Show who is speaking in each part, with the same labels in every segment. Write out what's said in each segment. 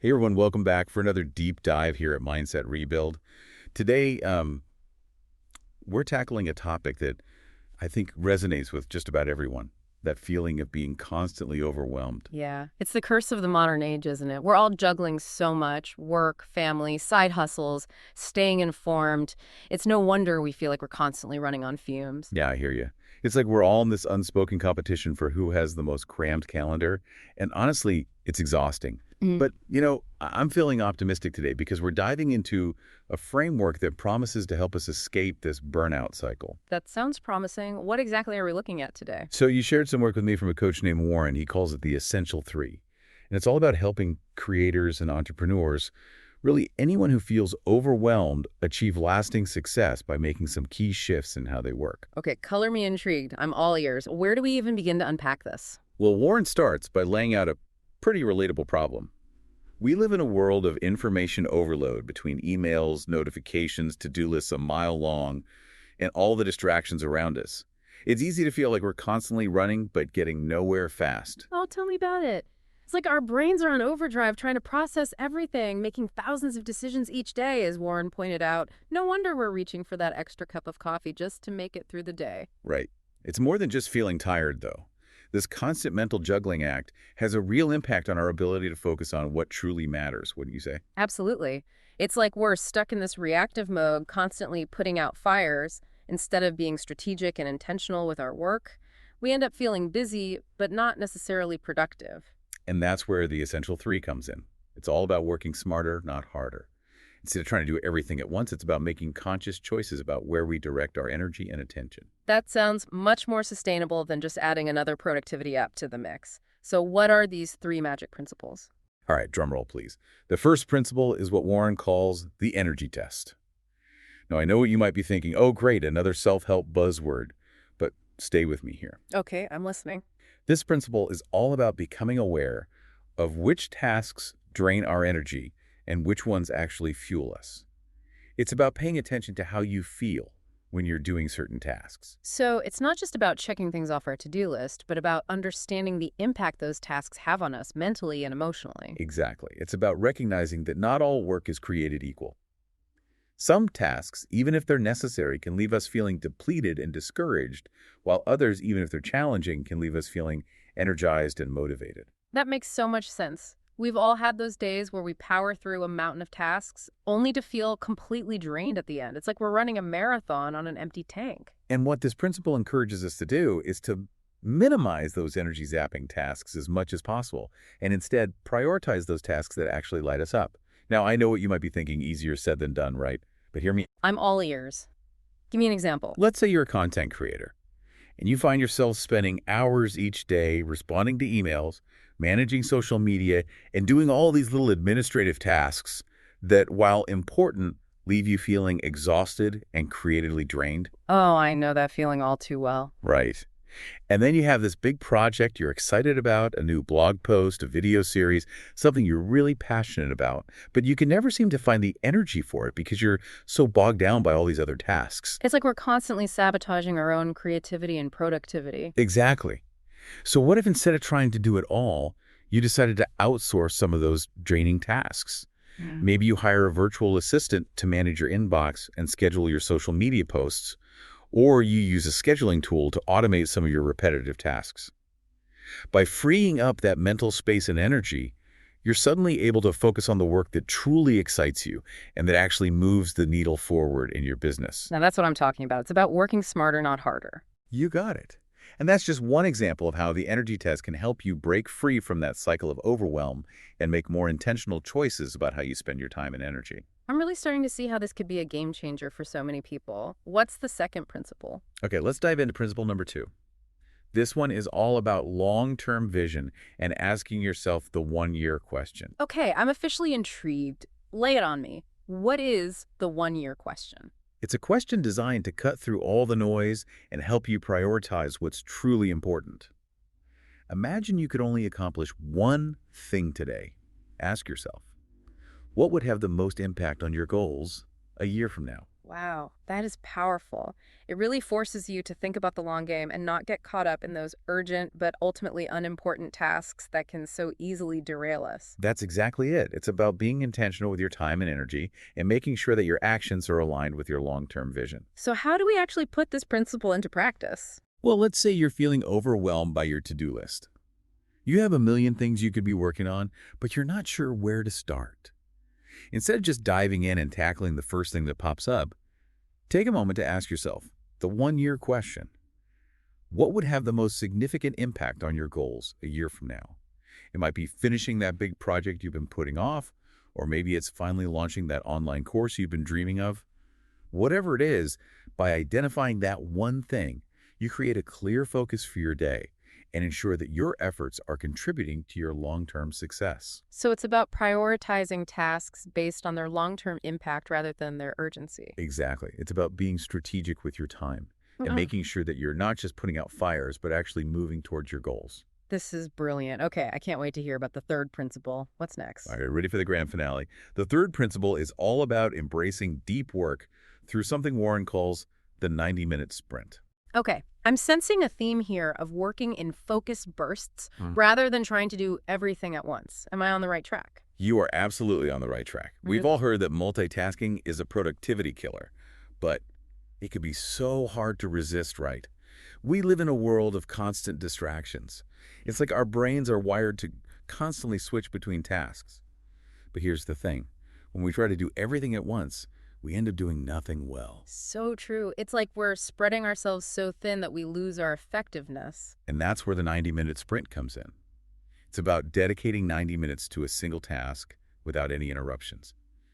Speaker 1: Hey everyone, welcome back for another deep dive here at Mindset Rebuild. Today, we're tackling a topic that I think resonates with just about everyone, that feeling of being constantly overwhelmed.
Speaker 2: Yeah, it's the curse of the modern age, isn't it? We're all juggling so much work, family, side hustles, staying informed. It's no wonder we feel like we're constantly running on fumes.
Speaker 1: Yeah, I hear you. It's like we're all in this unspoken competition for who has the most crammed calendar, and honestly, it's exhausting.
Speaker 2: Mm.
Speaker 1: But, I'm feeling optimistic today because we're diving into a framework that promises to help us escape this burnout cycle.
Speaker 2: That sounds promising. What exactly are we looking at today?
Speaker 1: So you shared some work with me from a coach named Warren. He calls it the Essential Three. And it's all about helping creators and entrepreneurs, really anyone who feels overwhelmed, achieve lasting success by making some key shifts in how they work.
Speaker 2: Okay, color me intrigued. I'm all ears. Where do we even begin to unpack this?
Speaker 1: Well, Warren starts by laying out a pretty relatable problem. We live in a world of information overload between emails, notifications, to-do lists a mile long, and all the distractions around us. It's easy to feel like we're constantly running but getting nowhere fast.
Speaker 2: Oh, tell me about it. It's like our brains are on overdrive trying to process everything, making thousands of decisions each day, as Warren pointed out. No wonder we're reaching for that extra cup of coffee just to make it through the day.
Speaker 1: Right. It's more than just feeling tired, though. This constant mental juggling act has a real impact on our ability to focus on what truly matters, wouldn't you say?
Speaker 2: Absolutely. It's like we're stuck in this reactive mode, constantly putting out fires. Instead of being strategic and intentional with our work, we end up feeling busy, but not necessarily productive.
Speaker 1: And that's where the Essential Three comes in. It's all about working smarter, not harder. Instead of trying to do everything at once, it's about making conscious choices about where we direct our energy and attention.
Speaker 2: That sounds much more sustainable than just adding another productivity app to the mix. So, what are these three magic principles?
Speaker 1: All right, drum roll, please. The first principle is what Warren calls the energy test. Now, I know what you might be thinking, oh, great, another self-help buzzword, but stay with me here.
Speaker 2: Okay, I'm listening.
Speaker 1: This principle is all about becoming aware of which tasks drain our energy and which ones actually fuel us. It's about paying attention to how you feel when you're doing certain tasks.
Speaker 2: So, it's not just about checking things off our to do list, but about understanding the impact those tasks have on us mentally and emotionally.
Speaker 1: Exactly. It's about recognizing that not all work is created equal. Some tasks, even if they're necessary, can leave us feeling depleted and discouraged, while others, even if they're challenging, can leave us feeling energized and motivated.
Speaker 2: That makes so much sense. We've all had those days where we power through a mountain of tasks only to feel completely drained at the end. It's like we're running a marathon on an empty tank.
Speaker 1: And what this principle encourages us to do is to minimize those energy zapping tasks as much as possible, and instead prioritize those tasks that actually light us up. Now, I know what you might be thinking, easier said than done, right? But hear me.
Speaker 2: I'm all ears. Give me an example.
Speaker 1: Let's say you're a content creator, and you find yourself spending hours each day responding to emails, managing social media, and doing all these little administrative tasks that, while important, leave you feeling exhausted and creatively drained.
Speaker 2: Oh, I know that feeling all too well.
Speaker 1: Right. And then you have this big project you're excited about, a new blog post, a video series, something you're really passionate about, but you can never seem to find the energy for it because you're so bogged down by all these other tasks.
Speaker 2: It's like we're constantly sabotaging our own creativity and productivity.
Speaker 1: Exactly. So what if instead of trying to do it all, you decided to outsource some of those draining tasks?
Speaker 2: Mm.
Speaker 1: Maybe you hire a virtual assistant to manage your inbox and schedule your social media posts, or you use a scheduling tool to automate some of your repetitive tasks. By freeing up that mental space and energy, you're suddenly able to focus on the work that truly excites you and that actually moves the needle forward in your business.
Speaker 2: Now, that's what I'm talking about. It's about working smarter, not harder.
Speaker 1: You got it. And that's just one example of how the energy test can help you break free from that cycle of overwhelm and make more intentional choices about how you spend your time and energy.
Speaker 2: I'm really starting to see how this could be a game changer for so many people. What's the second principle?
Speaker 1: Okay, let's dive into principle number 2. This one is all about long-term vision and asking yourself the one-year question.
Speaker 2: Okay, I'm officially intrigued. Lay it on me. What is the one-year question?
Speaker 1: It's a question designed to cut through all the noise and help you prioritize what's truly important. Imagine you could only accomplish one thing today. Ask yourself, what would have the most impact on your goals a year from now?
Speaker 2: Wow, that is powerful. It really forces you to think about the long game and not get caught up in those urgent but ultimately unimportant tasks that can so easily derail us.
Speaker 1: That's exactly it. It's about being intentional with your time and energy and making sure that your actions are aligned with your long-term vision.
Speaker 2: So, how do we actually put this principle into practice?
Speaker 1: Well, let's say you're feeling overwhelmed by your to-do list. You have a million things you could be working on, but you're not sure where to start. Instead of just diving in and tackling the first thing that pops up, take a moment to ask yourself the one-year question. What would have the most significant impact on your goals a year from now? It might be finishing that big project you've been putting off, or maybe it's finally launching that online course you've been dreaming of. Whatever it is, by identifying that one thing, you create a clear focus for your day and ensure that your efforts are contributing to your long-term success.
Speaker 2: So, it's about prioritizing tasks based on their long term impact rather than their urgency.
Speaker 1: Exactly. It's about being strategic with your time and
Speaker 2: Mm.
Speaker 1: making sure that you're not just putting out fires, but actually moving towards your goals.
Speaker 2: This is brilliant. Okay, I can't wait to hear about the third principle. What's next?
Speaker 1: All right, ready for the grand finale? The third principle is all about embracing deep work through something Warren calls the 90-minute sprint.
Speaker 2: Okay, I'm sensing a theme here of working in focused bursts rather than trying to do everything at once. Am I on the right track?
Speaker 1: You are absolutely on the right track. We've
Speaker 2: Really?
Speaker 1: all heard that multitasking is a productivity killer, but it can be so hard to resist, right? We live in a world of constant distractions. It's like our brains are wired to constantly switch between tasks. But here's the thing. When we try to do everything at once, we end up doing nothing well.
Speaker 2: So true. It's like we're spreading ourselves so thin that we lose our effectiveness.
Speaker 1: And that's where the 90-minute sprint comes in. It's about dedicating 90 minutes to a single task without any interruptions.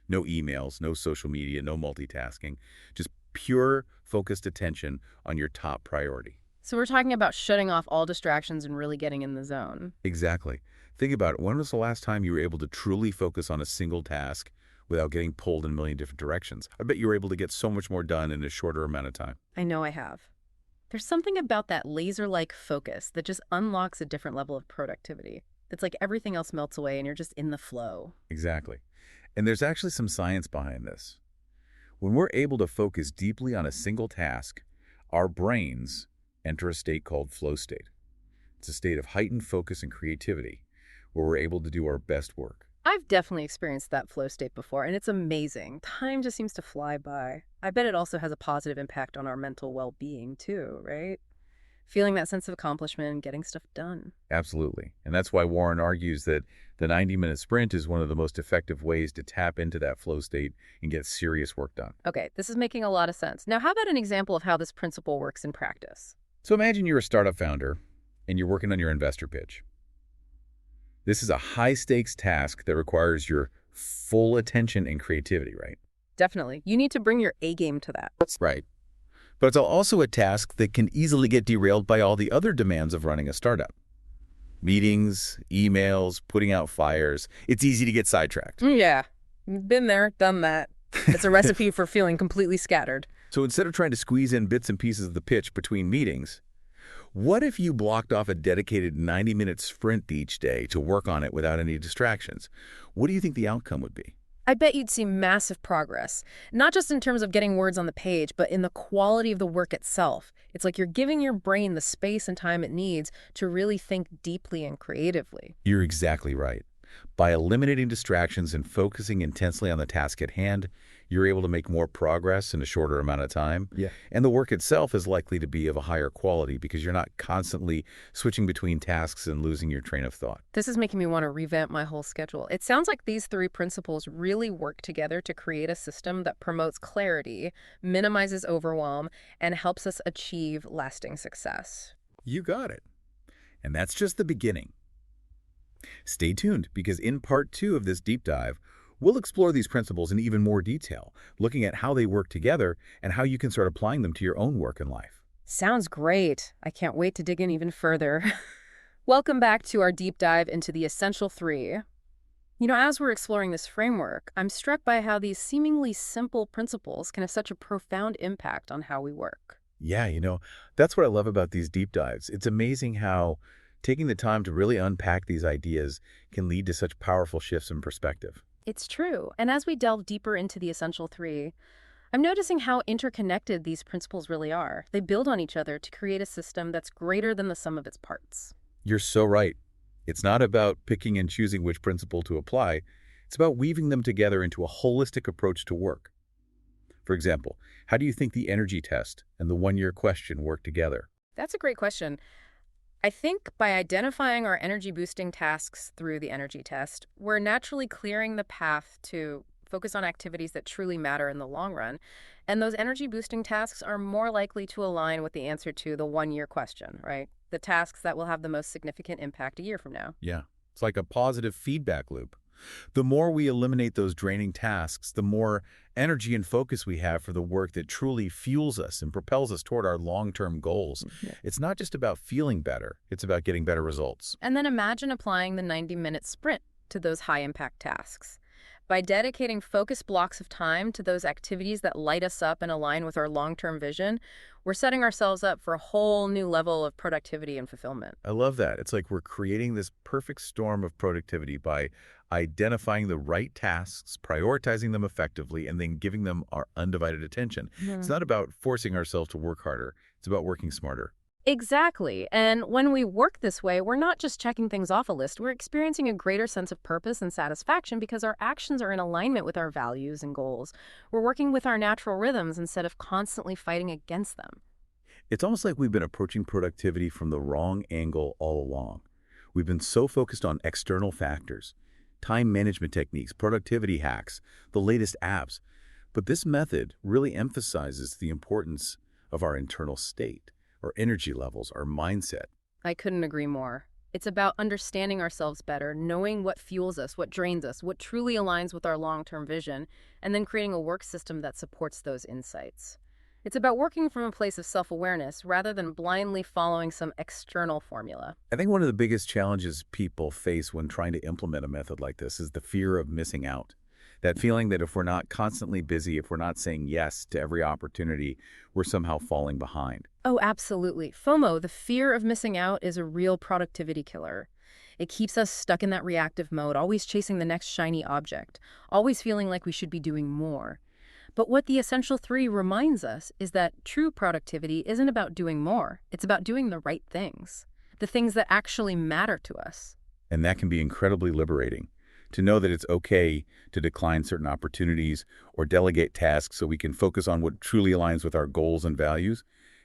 Speaker 1: No emails, no social media, no multitasking, just pure focused attention on your top priority.
Speaker 2: So we're talking about shutting off all distractions and really getting in the zone.
Speaker 1: Exactly. Think about it. When was the last time you were able to truly focus on a single task without getting pulled in a million different directions? I bet you were able to get so much more done in a shorter amount of time.
Speaker 2: I know I have. There's something about that laser-like focus that just unlocks a different level of productivity. It's like everything else melts away and you're just in the flow.
Speaker 1: Exactly. And there's actually some science behind this. When we're able to focus deeply on a single task, our brains enter a state called flow state. It's a state of heightened focus and creativity where we're able to do our best work.
Speaker 2: I've definitely experienced that flow state before, and it's amazing. Time just seems to fly by. I bet it also has a positive impact on our mental well-being too, right? Feeling that sense of accomplishment and getting stuff done.
Speaker 1: Absolutely. And that's why Warren argues that the 90-minute sprint is one of the most effective ways to tap into that flow state and get serious work done.
Speaker 2: Okay, this is making a lot of sense. Now, how about an example of how this principle works in practice?
Speaker 1: So imagine you're a startup founder and you're working on your investor pitch. This is a high-stakes task that requires your full attention and creativity, right?
Speaker 2: Definitely. You need to bring your A game to that.
Speaker 1: Right. But it's also a task that can easily get derailed by all the other demands of running a startup. Meetings, emails, putting out fires. It's easy to get sidetracked.
Speaker 2: Yeah, been there, done that. It's a recipe for feeling completely scattered.
Speaker 1: So instead of trying to squeeze in bits and pieces of the pitch between meetings, what if you blocked off a dedicated 90-minute sprint each day to work on it without any distractions? What do you think the outcome would be?
Speaker 2: I bet you'd see massive progress, not just in terms of getting words on the page, but in the quality of the work itself. It's like you're giving your brain the space and time it needs to really think deeply and creatively.
Speaker 1: You're exactly right. By eliminating distractions and focusing intensely on the task at hand, you're able to make more progress in a shorter amount of time.
Speaker 3: Yeah.
Speaker 1: And the work itself is likely to be of a higher quality because you're not constantly switching between tasks and losing your train of thought.
Speaker 2: This is making me want to revamp my whole schedule. It sounds like these three principles really work together to create a system that promotes clarity, minimizes overwhelm, and helps us achieve lasting success.
Speaker 1: You got it. And that's just the beginning. Stay tuned because in part 2 of this deep dive, we'll explore these principles in even more detail, looking at how they work together and how you can start applying them to your own work and life.
Speaker 2: Sounds great. I can't wait to dig in even further. Welcome back to our deep dive into the Essential Three. You know, as we're exploring this framework, I'm struck by how these seemingly simple principles can have such a profound impact on how we work.
Speaker 1: Yeah, that's what I love about these deep dives. It's amazing how taking the time to really unpack these ideas can lead to such powerful shifts in perspective.
Speaker 2: It's true. And as we delve deeper into the Essential Three, I'm noticing how interconnected these principles really are. They build on each other to create a system that's greater than the sum of its parts.
Speaker 1: You're so right. It's not about picking and choosing which principle to apply. It's about weaving them together into a holistic approach to work. For example, how do you think the energy test and the one-year question work together?
Speaker 2: That's a great question. I think by identifying our energy boosting tasks through the energy test, we're naturally clearing the path to focus on activities that truly matter in the long run. And those energy boosting tasks are more likely to align with the answer to the 1 year question, right? The tasks that will have the most significant impact a year from now.
Speaker 1: Yeah, it's like a positive feedback loop. The more we eliminate those draining tasks, the more energy and focus we have for the work that truly fuels us and propels us toward our long-term goals.
Speaker 2: Yeah.
Speaker 1: It's not just about feeling better, it's about getting better results.
Speaker 2: And then imagine applying the 90-minute sprint to those high impact tasks. By dedicating focused blocks of time to those activities that light us up and align with our long-term vision, we're setting ourselves up for a whole new level of productivity and fulfillment.
Speaker 1: I love that. It's like we're creating this perfect storm of productivity by identifying the right tasks, prioritizing them effectively, and then giving them our undivided attention. It's not about forcing ourselves to work harder. It's about working smarter.
Speaker 2: Exactly. And when we work this way, we're not just checking things off a list. We're experiencing a greater sense of purpose and satisfaction because our actions are in alignment with our values and goals. We're working with our natural rhythms instead of constantly fighting against them.
Speaker 1: It's almost like we've been approaching productivity from the wrong angle all along. We've been so focused on external factors, time management techniques, productivity hacks, the latest apps. But this method really emphasizes the importance of our internal state, our energy levels, our mindset.
Speaker 2: I couldn't agree more. It's about understanding ourselves better, knowing what fuels us, what drains us, what truly aligns with our long-term vision, and then creating a work system that supports those insights. It's about working from a place of self-awareness rather than blindly following some external formula.
Speaker 1: I think one of the biggest challenges people face when trying to implement a method like this is the fear of missing out. That feeling that if we're not constantly busy, if we're not saying yes to every opportunity, we're somehow falling behind.
Speaker 2: Oh, absolutely. FOMO, the fear of missing out, is a real productivity killer. It keeps us stuck in that reactive mode, always chasing the next shiny object, always feeling like we should be doing more. But what the Essential Three reminds us is that true productivity isn't about doing more. It's about doing the right things, the things that actually matter to us.
Speaker 1: And that can be incredibly liberating. To know that it's okay to decline certain opportunities or delegate tasks so we can focus on what truly aligns with our goals and values.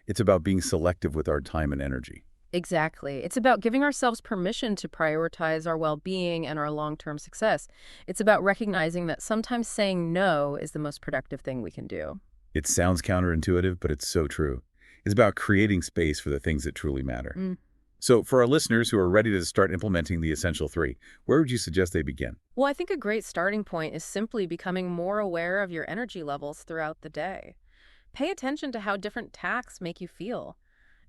Speaker 1: It's about being selective with our time and energy.
Speaker 2: Exactly. It's about giving ourselves permission to prioritize our well-being and our long-term success. It's about recognizing that sometimes saying no is the most productive thing we can do.
Speaker 1: It sounds counterintuitive, but it's so true. It's about creating space for the things that truly matter. So for our listeners who are ready to start implementing the Essential Three, where would you suggest they begin?
Speaker 2: Well, I think a great starting point is simply becoming more aware of your energy levels throughout the day. Pay attention to how different tasks make you feel.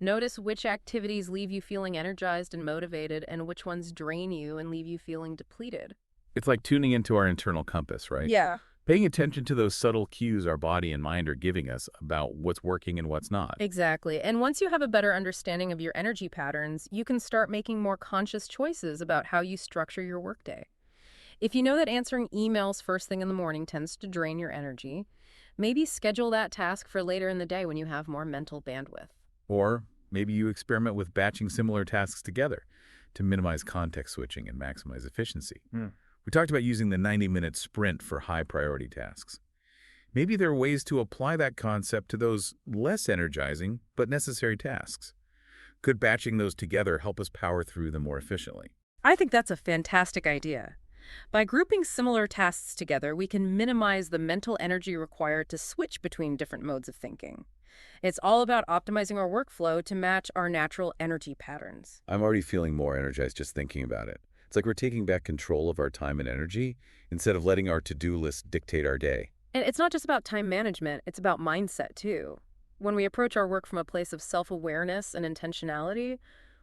Speaker 2: Notice which activities leave you feeling energized and motivated and which ones drain you and leave you feeling depleted.
Speaker 1: It's like tuning into our internal compass, right?
Speaker 2: Yeah.
Speaker 1: Paying attention to those subtle cues our body and mind are giving us about what's working and what's not.
Speaker 2: Exactly. And once you have a better understanding of your energy patterns, you can start making more conscious choices about how you structure your workday. If you know that answering emails first thing in the morning tends to drain your energy, maybe schedule that task for later in the day when you have more mental bandwidth.
Speaker 1: Or maybe you experiment with batching similar tasks together to minimize context switching and maximize efficiency. We talked about using the 90-minute sprint for high-priority tasks. Maybe there are ways to apply that concept to those less energizing but necessary tasks. Could batching those together help us power through them more efficiently?
Speaker 2: I think that's a fantastic idea. By grouping similar tasks together, we can minimize the mental energy required to switch between different modes of thinking. It's all about optimizing our workflow to match our natural energy patterns.
Speaker 1: I'm already feeling more energized just thinking about it. It's like we're taking back control of our time and energy instead of letting our to-do list dictate our day.
Speaker 2: And it's not just about time management, it's about mindset too. When we approach our work from a place of self-awareness and intentionality,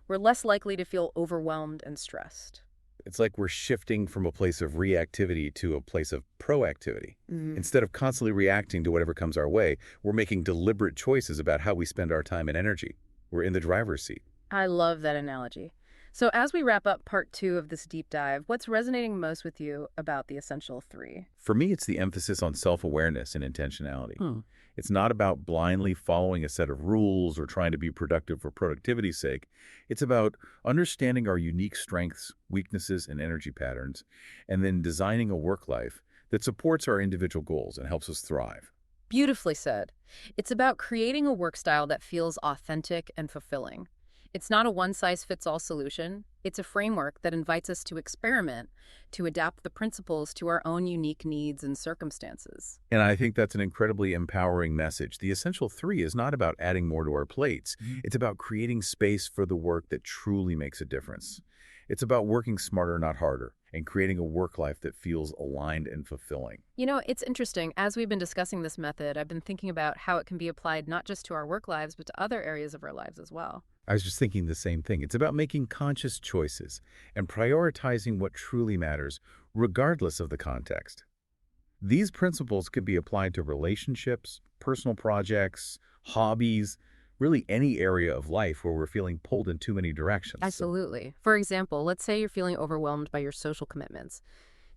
Speaker 2: we're less likely to feel overwhelmed and stressed.
Speaker 1: It's like we're shifting from a place of reactivity to a place of proactivity. Instead of constantly reacting to whatever comes our way, we're making deliberate choices about how we spend our time and energy. We're in the driver's seat.
Speaker 2: I love that analogy. So, as we wrap up part two of this deep dive, what's resonating most with you about the essential three?
Speaker 1: For me, it's the emphasis on self-awareness and intentionality.
Speaker 2: Hmm.
Speaker 1: It's not about blindly following a set of rules or trying to be productive for productivity's sake. It's about understanding our unique strengths, weaknesses, and energy patterns, and then designing a work life that supports our individual goals and helps us thrive.
Speaker 2: Beautifully said. It's about creating a work style that feels authentic and fulfilling. It's not a one-size-fits-all solution. It's a framework that invites us to experiment, to adapt the principles to our own unique needs and circumstances.
Speaker 1: And I think that's an incredibly empowering message. The essential three is not about adding more to our plates. It's about creating space for the work that truly makes a difference. It's about working smarter, not harder, and creating a work life that feels aligned and fulfilling.
Speaker 2: You know, it's interesting. As we've been discussing this method, I've been thinking about how it can be applied not just to our work lives, but to other areas of our lives as well.
Speaker 1: I was just thinking the same thing. It's about making conscious choices and prioritizing what truly matters, regardless of the context. These principles could be applied to relationships, personal projects, hobbies, really any area of life where we're feeling pulled in too many directions.
Speaker 2: Absolutely. For example, let's say you're feeling overwhelmed by your social commitments.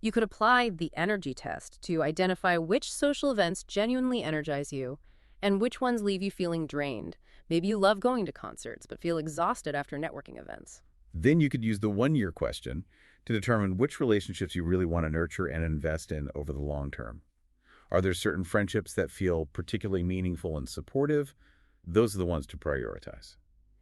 Speaker 2: You could apply the energy test to identify which social events genuinely energize you and which ones leave you feeling drained. Maybe you love going to concerts but feel exhausted after networking events.
Speaker 1: Then you could use the one-year question to determine which relationships you really want to nurture and invest in over the long term. Are there certain friendships that feel particularly meaningful and supportive? Those are the ones to prioritize.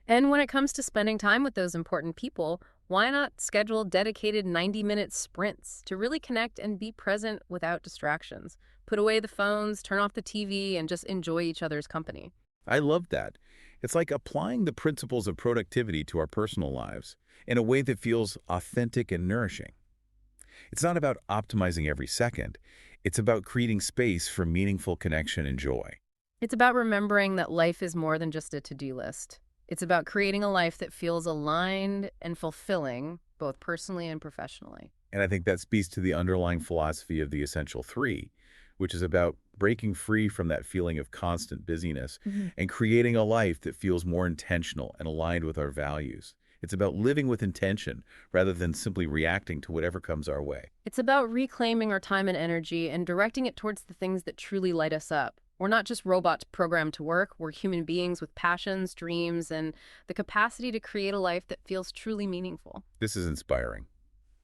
Speaker 2: And when it comes to spending time with those important people, why not schedule dedicated 90-minute sprints to really connect and be present without distractions? Put away the phones, turn off the TV, and just enjoy each other's company.
Speaker 1: I love that. It's like applying the principles of productivity to our personal lives in a way that feels authentic and nourishing. It's not about optimizing every second. It's about creating space for meaningful connection and joy.
Speaker 2: It's about remembering that life is more than just a to-do list. It's about creating a life that feels aligned and fulfilling, both personally and professionally.
Speaker 1: And I think that speaks to the underlying philosophy of the Essential Three, which is about breaking free from that feeling of constant busyness and creating a life that feels more intentional and aligned with our values. It's about living with intention rather than simply reacting to whatever comes our way.
Speaker 2: It's about reclaiming our time and energy and directing it towards the things that truly light us up. We're not just robots programmed to work. We're human beings with passions, dreams, and the capacity to create a life that feels truly meaningful.
Speaker 1: This is inspiring.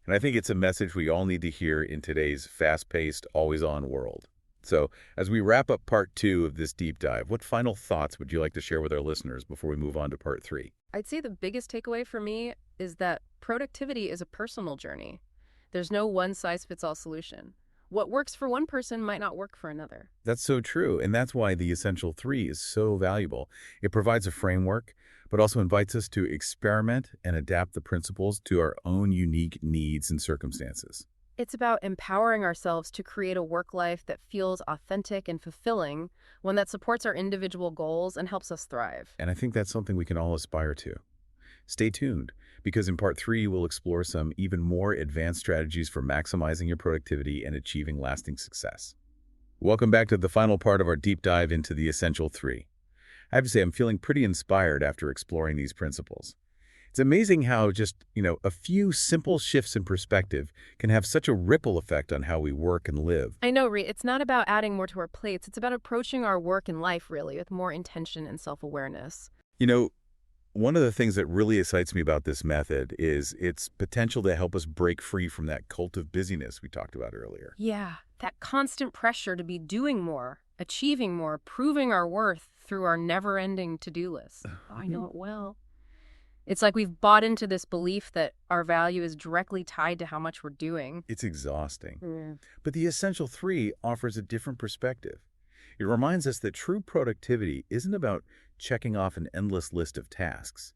Speaker 1: And I think it's a message we all need to hear in today's fast-paced, always-on world. So, as we wrap up part two of this deep dive, what final thoughts would you like to share with our listeners before we move on to part three?
Speaker 2: I'd say the biggest takeaway for me is that productivity is a personal journey. There's no one-size-fits-all solution. What works for one person might not work for another.
Speaker 1: That's so true, and that's why the Essential Three is so valuable. It provides a framework, but also invites us to experiment and adapt the principles to our own unique needs and circumstances.
Speaker 2: It's about empowering ourselves to create a work life that feels authentic and fulfilling, one that supports our individual goals and helps us thrive.
Speaker 1: And I think that's something we can all aspire to. Stay tuned, because in part three, we'll explore some even more advanced strategies for maximizing your productivity and achieving lasting success. Welcome back to the final part of our deep dive into the Essential Three. I have to say, I'm feeling pretty inspired after exploring these principles. It's amazing how just, a few simple shifts in perspective can have such a ripple effect on how we work and live.
Speaker 2: I know, Ree, it's not about adding more to our plates. It's about approaching our work and life, really, with more intention and self-awareness.
Speaker 1: You know, One of the things that really excites me about this method is its potential to help us break free from that cult of busyness we talked about earlier.
Speaker 2: Yeah, that constant pressure to be doing more, achieving more, proving our worth through our never-ending to-do list. Oh, I know it well. It's like we've bought into this belief that our value is directly tied to how much we're doing.
Speaker 1: It's exhausting.
Speaker 2: Mm.
Speaker 1: But the Essential Three offers a different perspective. It reminds us that true productivity isn't about checking off an endless list of tasks.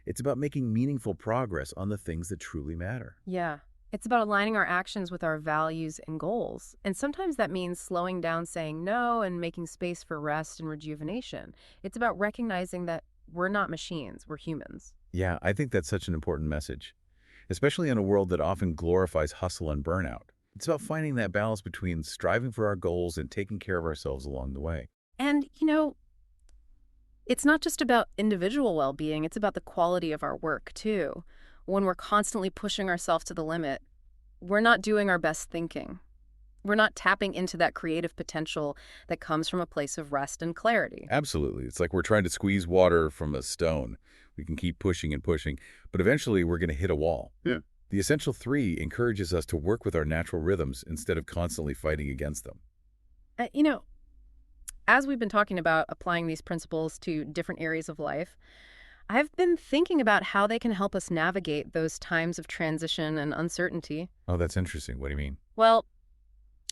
Speaker 1: It's about making meaningful progress on the things that truly matter.
Speaker 2: Yeah, it's about aligning our actions with our values and goals. And sometimes that means slowing down, saying no, and making space for rest and rejuvenation. It's about recognizing that we're not machines, we're humans.
Speaker 1: Yeah, I think that's such an important message, especially in a world that often glorifies hustle and burnout. It's about finding that balance between striving for our goals and taking care of ourselves along the way.
Speaker 2: And, it's not just about individual well-being, it's about the quality of our work, too. when we're constantly pushing ourselves to the limit, we're not doing our best thinking. We're not tapping into that creative potential that comes from a place of rest and clarity.
Speaker 1: Absolutely. It's like we're trying to squeeze water from a stone. We can keep pushing and pushing, but eventually we're going to hit a wall.
Speaker 3: Yeah.
Speaker 1: The Essential Three encourages us to work with our natural rhythms instead of constantly fighting against them.
Speaker 2: You know, as we've been talking about applying these principles to different areas of life, I've been thinking about how they can help us navigate those times of transition and uncertainty.
Speaker 1: Oh, that's interesting. What do you mean?
Speaker 2: Well,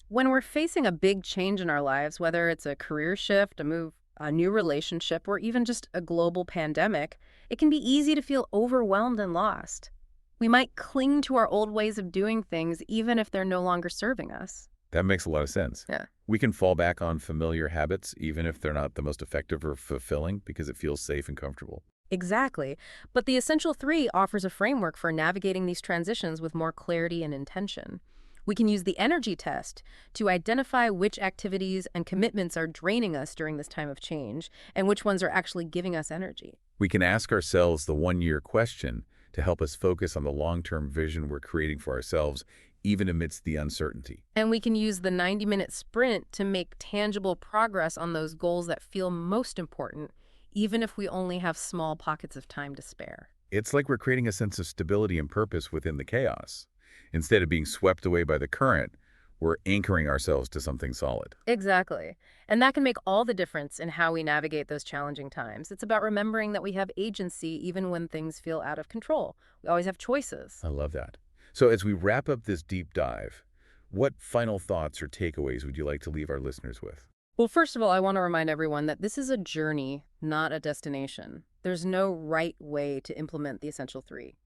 Speaker 2: when we're facing a big change in our lives, whether it's a career shift, a move, a new relationship, or even just a global pandemic, it can be easy to feel overwhelmed and lost. We might cling to our old ways of doing things even if they're no longer serving us.
Speaker 1: That makes a lot of sense.
Speaker 2: Yeah.
Speaker 1: We can fall back on familiar habits even if they're not the most effective or fulfilling because it feels safe and comfortable.
Speaker 2: Exactly. But the Essential Three offers a framework for navigating these transitions with more clarity and intention. We can use the energy test to identify which activities and commitments are draining us during this time of change and which ones are actually giving us energy.
Speaker 1: We can ask ourselves the one-year question to help us focus on the long-term vision we're creating for ourselves, even amidst the uncertainty.
Speaker 2: And we can use the 90-minute sprint to make tangible progress on those goals that feel most important, even if we only have small pockets of time to spare.
Speaker 1: It's like we're creating a sense of stability and purpose within the chaos. Instead of being swept away by the current, we're anchoring ourselves to something solid.
Speaker 2: Exactly. And that can make all the difference in how we navigate those challenging times. It's about remembering that we have agency even when things feel out of control. We always have choices.
Speaker 1: I love that. So as we wrap up this deep dive, what final thoughts or takeaways would you like to leave our listeners with?
Speaker 2: Well, first of all, I want to remind everyone that this is a journey, not a destination. There's no right way to implement the Essential Three.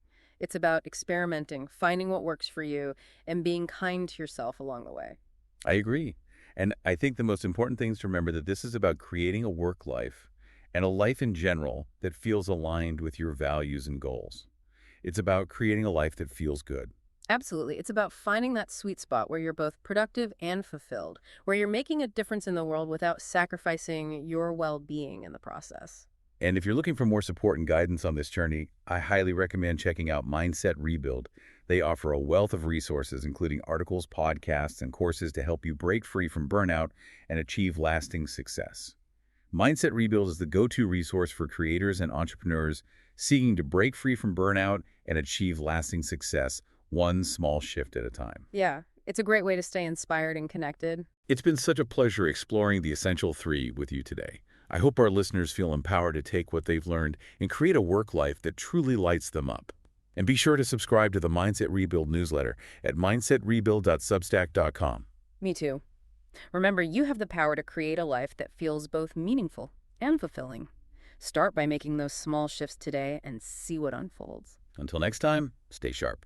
Speaker 2: It's about experimenting, finding what works for you, and being kind to yourself along the way.
Speaker 1: I agree. And I think the most important thing is to remember that this is about creating a work life and a life in general that feels aligned with your values and goals. It's about creating a life that feels good.
Speaker 2: Absolutely. It's about finding that sweet spot where you're both productive and fulfilled, where you're making a difference in the world without sacrificing your well-being in the process.
Speaker 1: And if you're looking for more support and guidance on this journey, I highly recommend checking out Mindset Rebuild. They offer a wealth of resources, including articles, podcasts, and courses to help you break free from burnout and achieve lasting success. Mindset Rebuild is the go-to resource for creators and entrepreneurs seeking to break free from burnout and achieve lasting success, one small shift at a time.
Speaker 2: Yeah, it's a great way to stay inspired and connected.
Speaker 1: It's been such a pleasure exploring the Essential Three with you today. I hope our listeners feel empowered to take what they've learned and create a work life that truly lights them up. And be sure to subscribe to the Mindset Rebuild newsletter at mindsetrebuild.substack.com.
Speaker 2: Me too. Remember, you have the power to create a life that feels both meaningful and fulfilling. Start by making those small shifts today and see what unfolds.
Speaker 1: Until next time, stay sharp.